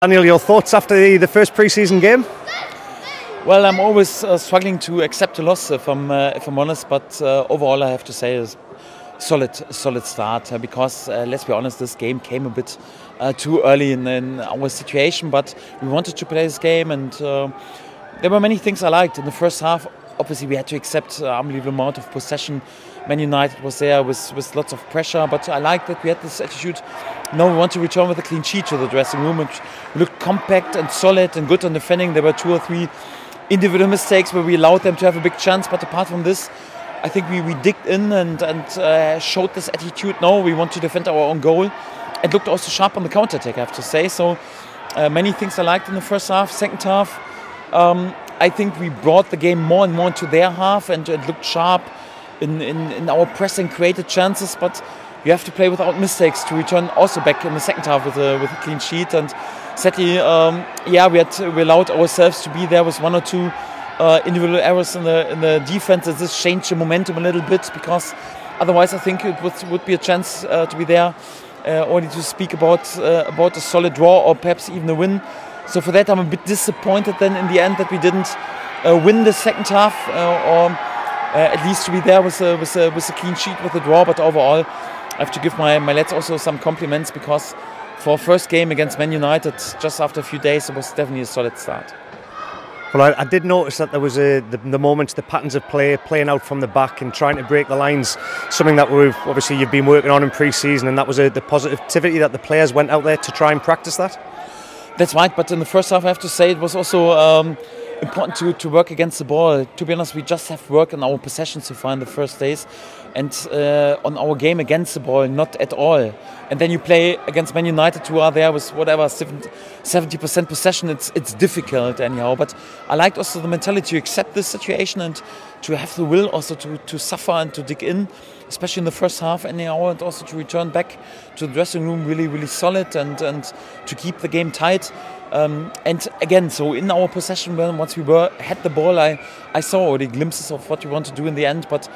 Daniel, your thoughts after the first pre-season game? Well, I'm always struggling to accept a loss if I'm honest, but overall I have to say is solid start because let's be honest, this game came a bit too early in our situation, but we wanted to play this game, and there were many things I liked in the first half. Obviously, we had to accept unbelievable amount of possession. Man United was there with lots of pressure, but I liked that we had this attitude. No, we want to return with a clean sheet to the dressing room. It looked compact and solid and good on defending. There were 2 or 3 individual mistakes where we allowed them to have a big chance, but apart from this, I think we digged in and showed this attitude. No, we want to defend our own goal. It looked also sharp on the counter-attack, I have to say. So many things I liked in the first half. Second half, I think we brought the game more and more into their half, and it looked sharp in our pressing, created chances, but you have to play without mistakes to return also back in the second half with a clean sheet. And sadly, we allowed ourselves to be there with 1 or 2 individual errors in the defense. And this changed the momentum a little bit, because otherwise I think it would be a chance to be there, only to speak about a solid draw or perhaps even a win. So for that, I'm a bit disappointed then in the end that we didn't win the second half, or at least to be there with a clean sheet, with a draw. But overall, I have to give my lads also some compliments, because for a first game against Man United, just after a few days, it was definitely a solid start. Well, I did notice that there was the moments, the patterns of play, playing out from the back and trying to break the lines, something that you've been working on in pre-season, and that was the positivity that the players went out there to try and practice that. That's right, but in the first half, I have to say, it was also important to work against the ball. To be honest, we just have worked on our possessions so far in the first days, and on our game against the ball, not at all. And then you play against Man United, who are there with whatever 70% possession. It's difficult anyhow. But I liked also the mentality to accept this situation and to have the will also to suffer and to dig in, especially in the first half anyhow, and also to return back to the dressing room really solid and to keep the game tight. And again, so in our possession, once we had the ball, I saw already glimpses of what we want to do in the end. But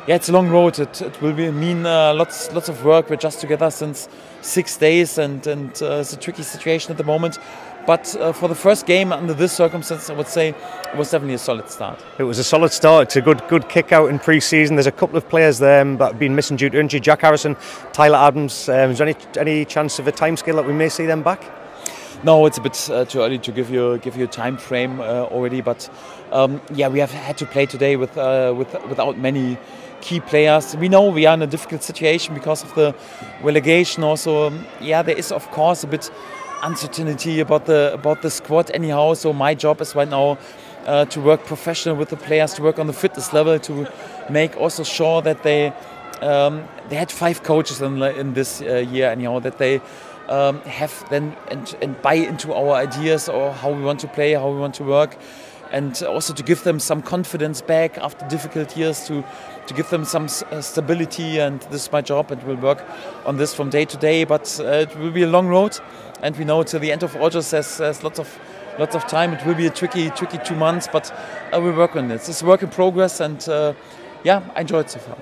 yeah, it's a long road. It will mean lots of work. We're just together since 6 days, and it's a tricky situation at the moment. But for the first game under this circumstance, I would say it was definitely a solid start. It was a solid start. It's a good kick out in pre-season. There's a couple of players there that have been missing due to injury. Jack Harrison, Tyler Adams. Is there any chance of a timescale that we may see them back? No, it's a bit too early to give you a time frame already. But yeah, we have had to play today without many key players. We know we are in a difficult situation because of the relegation. Also, yeah, there is of course a bit uncertainty about the squad anyhow. So my job is right now to work professional with the players, to work on the fitness level, to make also sure that they had 5 coaches in this year anyhow, that they have then and buy into our ideas, or how we want to play, how we want to work, and also to give them some confidence back after difficult years, to give them some stability. And this is my job, and we'll work on this from day to day. But it will be a long road, and we know till the end of August there's lots of time. It will be a tricky 2 months, but we'll work on this. It's a work in progress, and yeah, I enjoyed it so far.